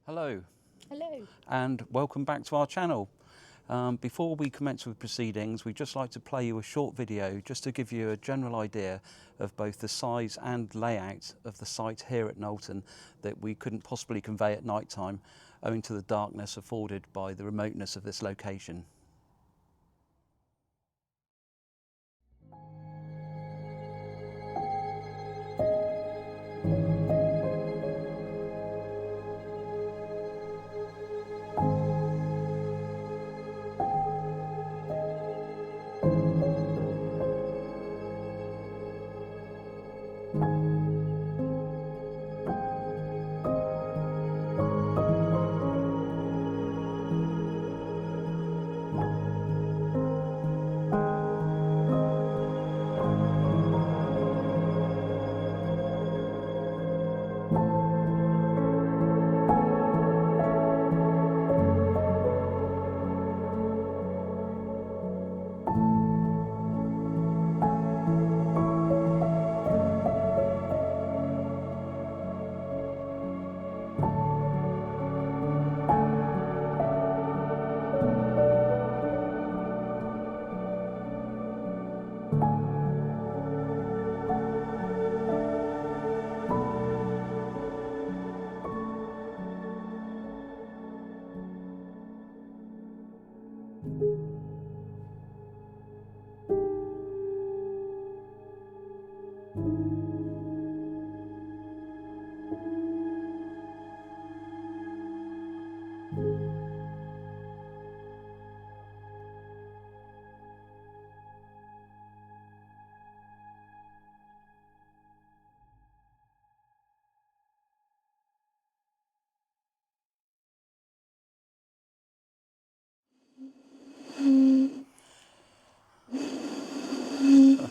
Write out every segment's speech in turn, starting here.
Hello. Hello. And welcome back to our channel. Before we commence with proceedings, we'd just like to play you a short video just to give you a general idea of both the size and layout of the site here at Knowlton that we couldn't possibly convey at night time owing to the darkness afforded by the remoteness of this location.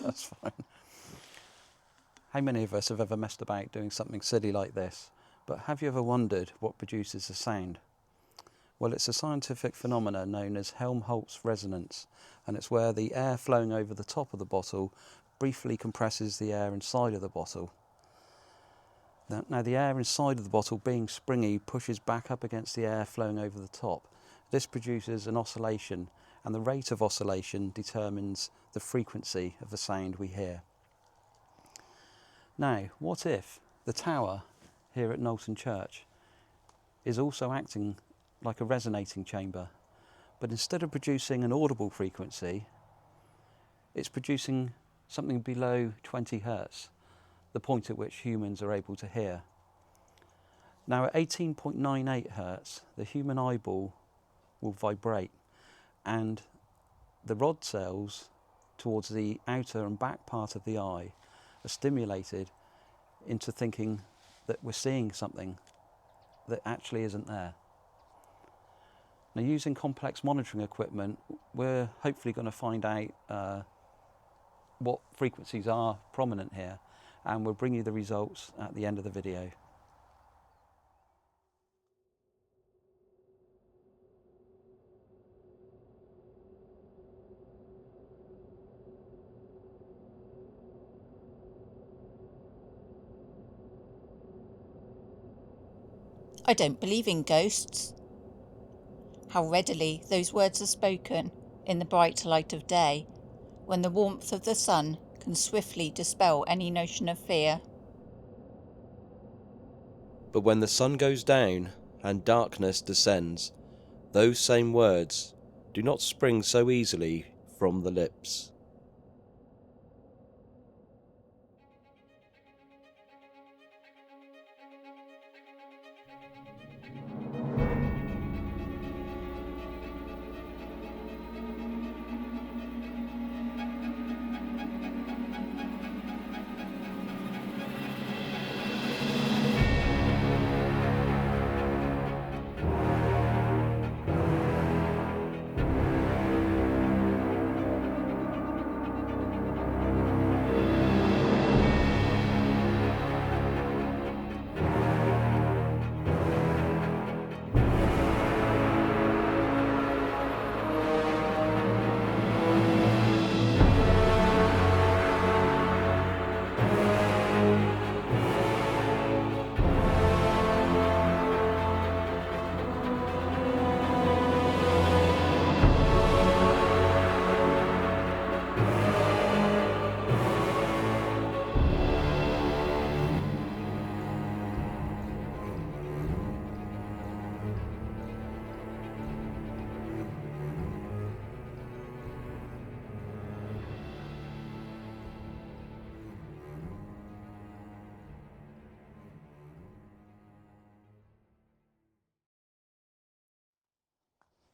That's fine. How many of us have ever messed about doing something silly like this? But have you ever wondered what produces the sound? Well, it's a scientific phenomenon known as Helmholtz resonance, and it's where the air flowing over the top of the bottle briefly compresses the air inside of the bottle. Now the air inside of the bottle, being springy, pushes back up against the air flowing over the top. This produces an oscillation, and the rate of oscillation determines the frequency of the sound we hear. Now, what if the tower here at Knowlton Church is also acting like a resonating chamber, but instead of producing an audible frequency, it's producing something below 20 Hertz, the point at which humans are able to hear. Now at 18.98 Hertz, the human eyeball will vibrate, and the rod cells towards the outer and back part of the eye are stimulated into thinking that we're seeing something that actually isn't there. Now, using complex monitoring equipment, we're hopefully going to find out what frequencies are prominent here, and we'll bring you the results at the end of the video. I don't believe in ghosts. How readily those words are spoken in the bright light of day, when the warmth of the sun can swiftly dispel any notion of fear. But when the sun goes down and darkness descends, those same words do not spring so easily from the lips.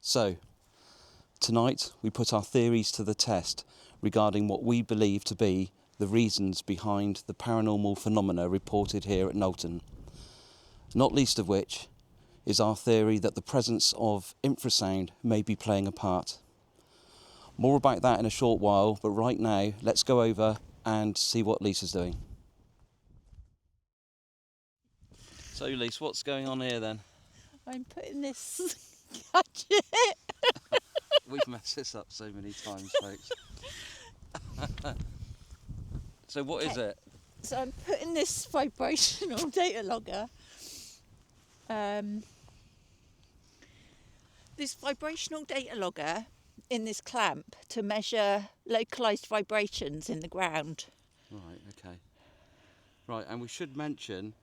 So, tonight we put our theories to the test regarding what we believe to be the reasons behind the paranormal phenomena reported here at Knowlton. Not least of which is our theory that the presence of infrasound may be playing a part. More about that in a short while, but right now let's go over and see what Lisa's doing. So Lisa, what's going on here then? I'm putting this gadget. We've messed this up so many times, folks. So what is it? So I'm putting this vibrational data logger. This vibrational data logger in this clamp to measure localised vibrations in the ground. Right, okay. Right, and we should mention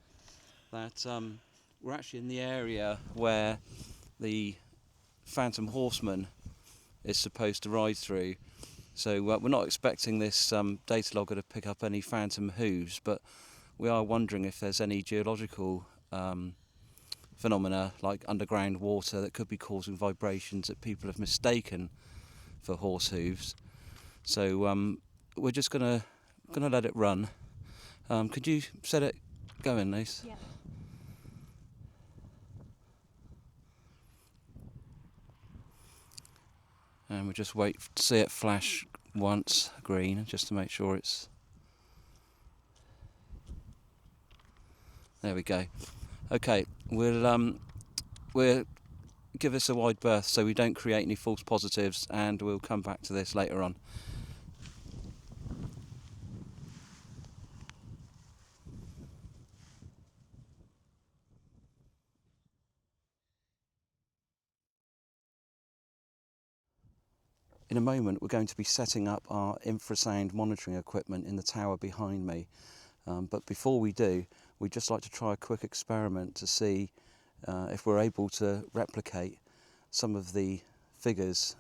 that we're actually in the area where the Phantom Horseman is supposed to ride through. So we're not expecting this data logger to pick up any phantom hooves, but we are wondering if there's any geological phenomena like underground water that could be causing vibrations that people have mistaken for horse hooves. So we're just gonna let it run. Could you set it going, Lise? Yeah. And we'll just wait to see it flash once green, just to make sure it's... There we go. Okay, we'll give this a wide berth so we don't create any false positives, and we'll come back to this later on. In a moment we're going to be setting up our infrasound monitoring equipment in the tower behind me, but before we do, we'd just like to try a quick experiment to see if we're able to replicate some of the figures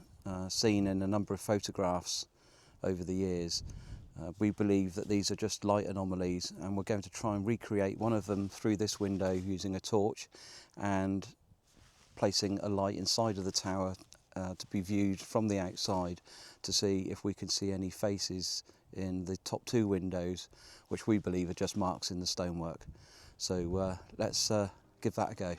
seen in a number of photographs over the years. We believe that these are just light anomalies, and we're going to try and recreate one of them through this window using a torch and placing a light inside of the tower to be viewed from the outside to see if we can see any faces in the top two windows, which we believe are just marks in the stonework. So let's give that a go.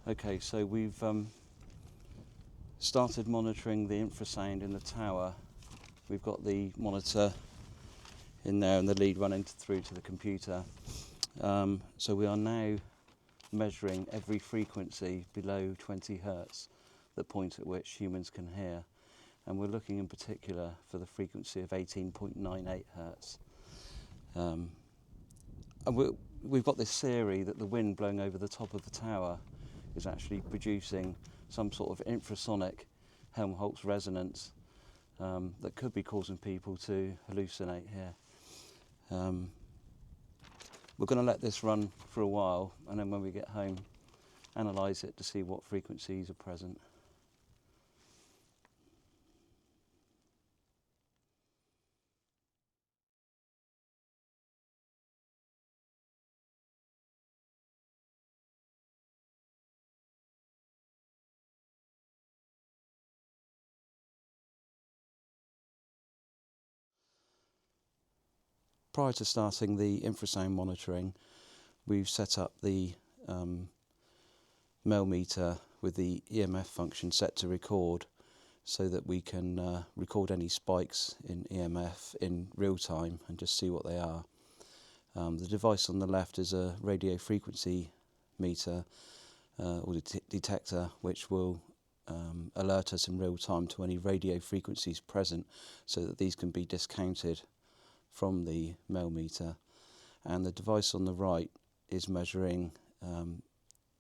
Okay, so we've started monitoring the infrasound in the tower. We've got the monitor in there and the lead running through to the computer. So we are now measuring every frequency below 20 hertz, the point at which humans can hear. And we're looking in particular for the frequency of 18.98 hertz. And we've got this theory that the wind blowing over the top of the tower is actually producing some sort of infrasonic Helmholtz resonance that could be causing people to hallucinate here. We're going to let this run for a while, and then when we get home, analyse it to see what frequencies are present. Prior to starting the infrasound monitoring, we've set up the mel meter with the EMF function set to record, so that we can record any spikes in EMF in real time and just see what they are. The device on the left is a radio frequency meter or detector, which will alert us in real time to any radio frequencies present, so that these can be discounted from the mel meter. And the device on the right is measuring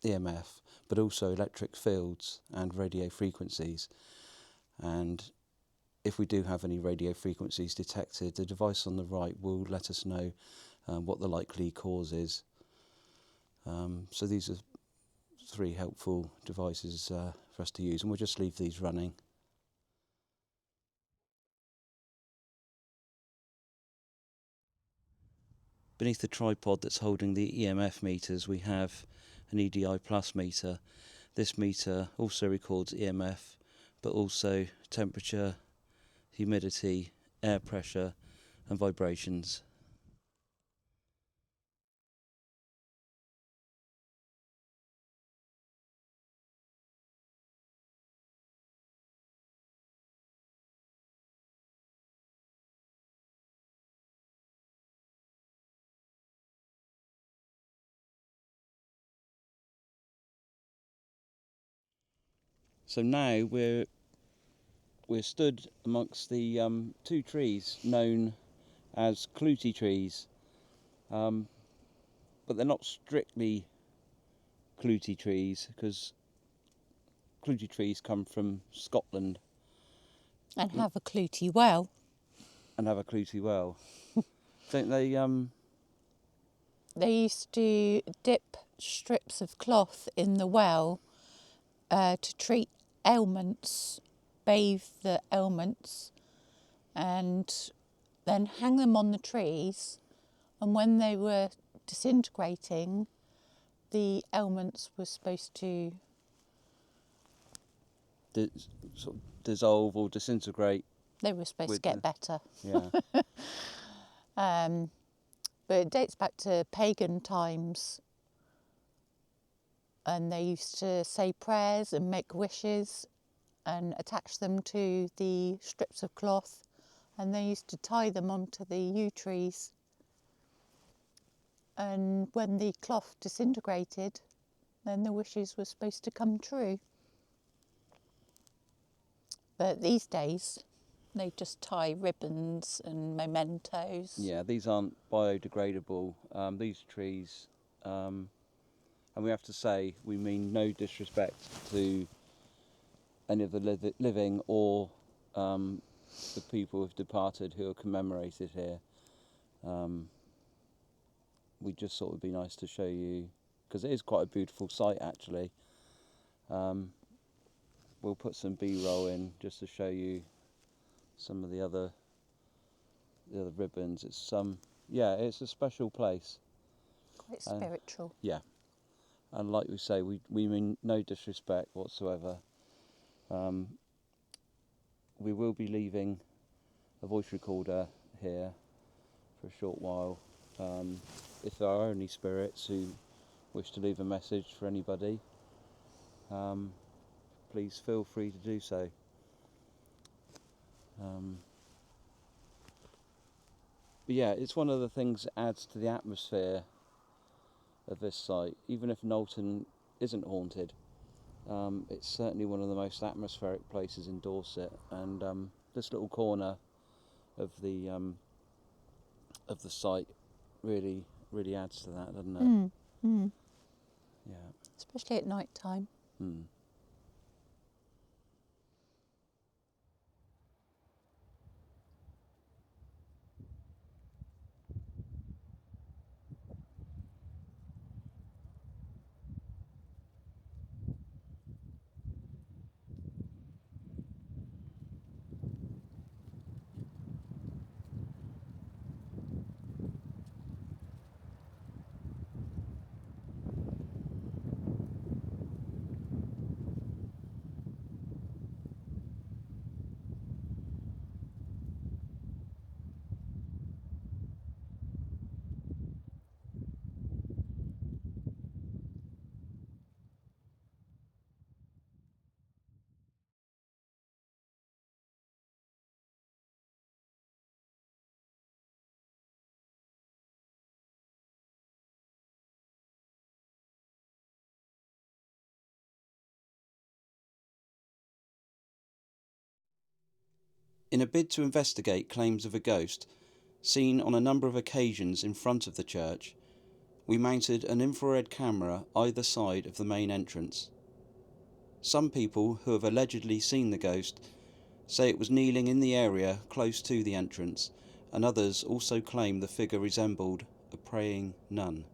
EMF, but also electric fields and radio frequencies. And if we do have any radio frequencies detected, the device on the right will let us know what the likely cause is. So these are 3 helpful devices for us to use, and we'll just leave these running. Beneath the tripod that's holding the EMF meters, we have an EDI plus meter. This meter also records EMF, but also temperature, humidity, air pressure and vibrations. So now we're stood amongst the 2 trees known as Clootie trees, but they're not strictly Clootie trees, because Clootie trees come from Scotland And have a Clootie well. and have a Clootie well. Don't they? They used to dip strips of cloth in the well to treat ailments, bathe the ailments, and then hang them on the trees. And when they were disintegrating, the ailments were supposed to Sort of dissolve or disintegrate. They were supposed to get better. Yeah. But it dates back to pagan times, and they used to say prayers and make wishes and attach them to the strips of cloth, and they used to tie them onto the yew trees. And when the cloth disintegrated, then the wishes were supposed to come true. But these days, they just tie ribbons and mementos. Yeah, these aren't biodegradable, these trees, and we have to say, we mean no disrespect to any of the living or the people who've departed who are commemorated here. We just thought it would be nice to show you, because it is quite a beautiful site actually. We'll put some B-roll in just to show you some of the other ribbons. It's it's a special place. Quite spiritual. Yeah, and like we say, we mean no disrespect whatsoever. We will be leaving a voice recorder here for a short while. If there are any spirits who wish to leave a message for anybody, please feel free to do so. But yeah, it's one of the things that adds to the atmosphere of this site. Even if Knowlton isn't haunted, it's certainly one of the most atmospheric places in Dorset, and this little corner of the site really adds to that, doesn't it? Yeah. Especially at night time. In a bid to investigate claims of a ghost seen on a number of occasions in front of the church, we mounted an infrared camera either side of the main entrance. Some people who have allegedly seen the ghost say it was kneeling in the area close to the entrance, and others also claim the figure resembled a praying nun.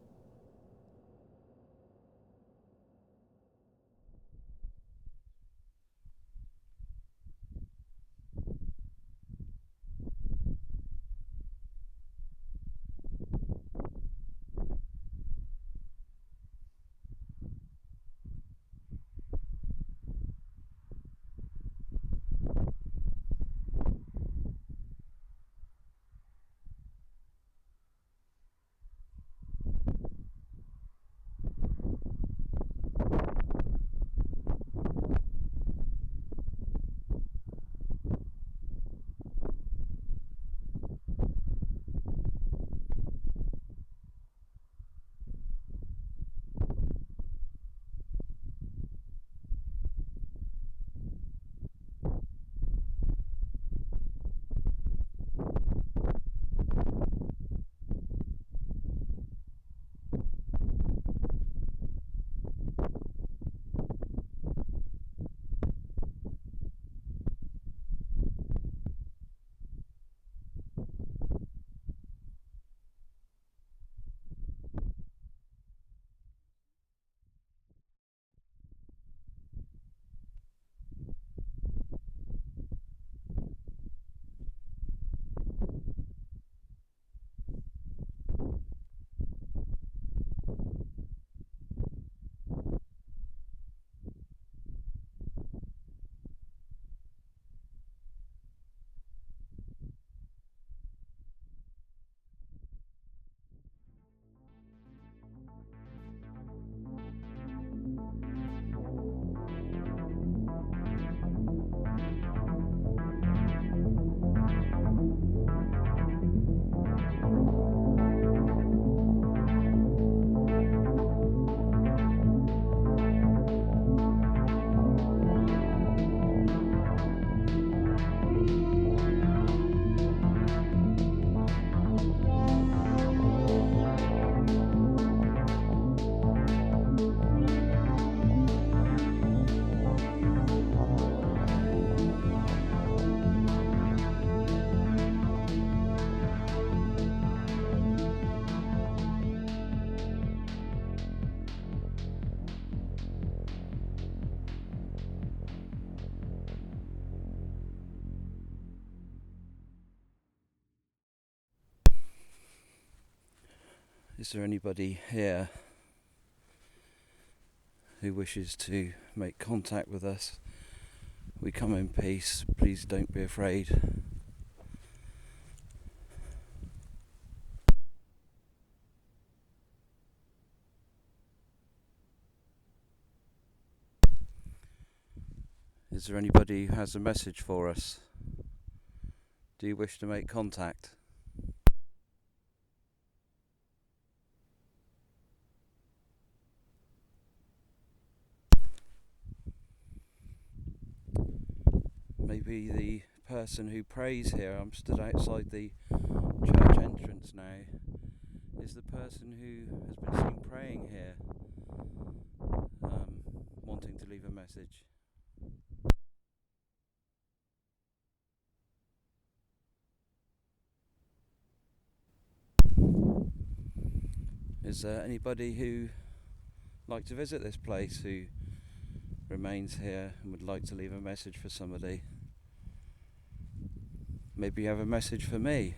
Is there anybody here who wishes to make contact with us? We come in peace, please don't be afraid. Is there anybody who has a message for us? Do you wish to make contact? Maybe the person who prays here, I'm stood outside the church entrance now, is the person who has been seen praying here, wanting to leave a message. Is there anybody who like to visit this place who remains here and would like to leave a message for somebody? Maybe you have a message for me.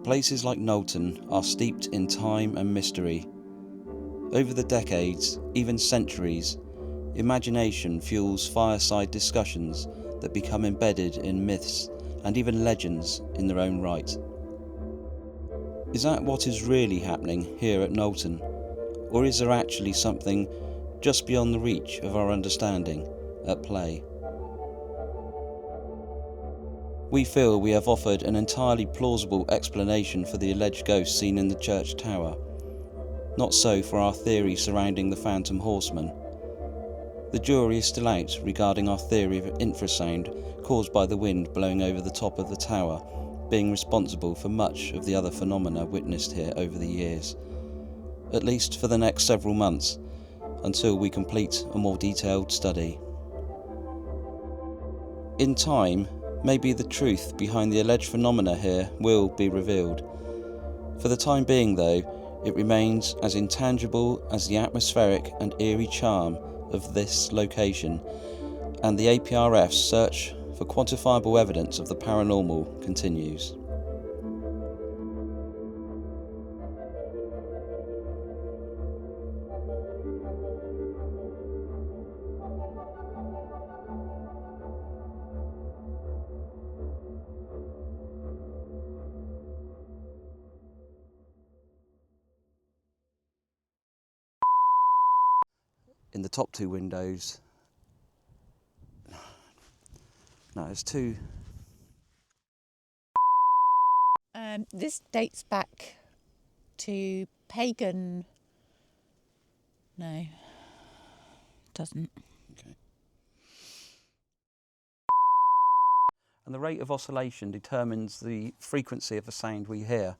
Places like Knowlton are steeped in time and mystery. Over the decades, even centuries, imagination fuels fireside discussions that become embedded in myths and even legends in their own right. Is that what is really happening here at Knowlton? Or is there actually something just beyond the reach of our understanding at play? We feel we have offered an entirely plausible explanation for the alleged ghost seen in the church tower. Not so for our theory surrounding the phantom horseman. The jury is still out regarding our theory of infrasound caused by the wind blowing over the top of the tower being responsible for much of the other phenomena witnessed here over the years, at least for the next several months, until we complete a more detailed study. In time, maybe the truth behind the alleged phenomena here will be revealed. For the time being though, it remains as intangible as the atmospheric and eerie charm of this location, and the APRF's search for quantifiable evidence of the paranormal continues. In the top two windows, no, there's two. This dates back to pagan. No, doesn't. Okay. And the rate of oscillation determines the frequency of the sound we hear.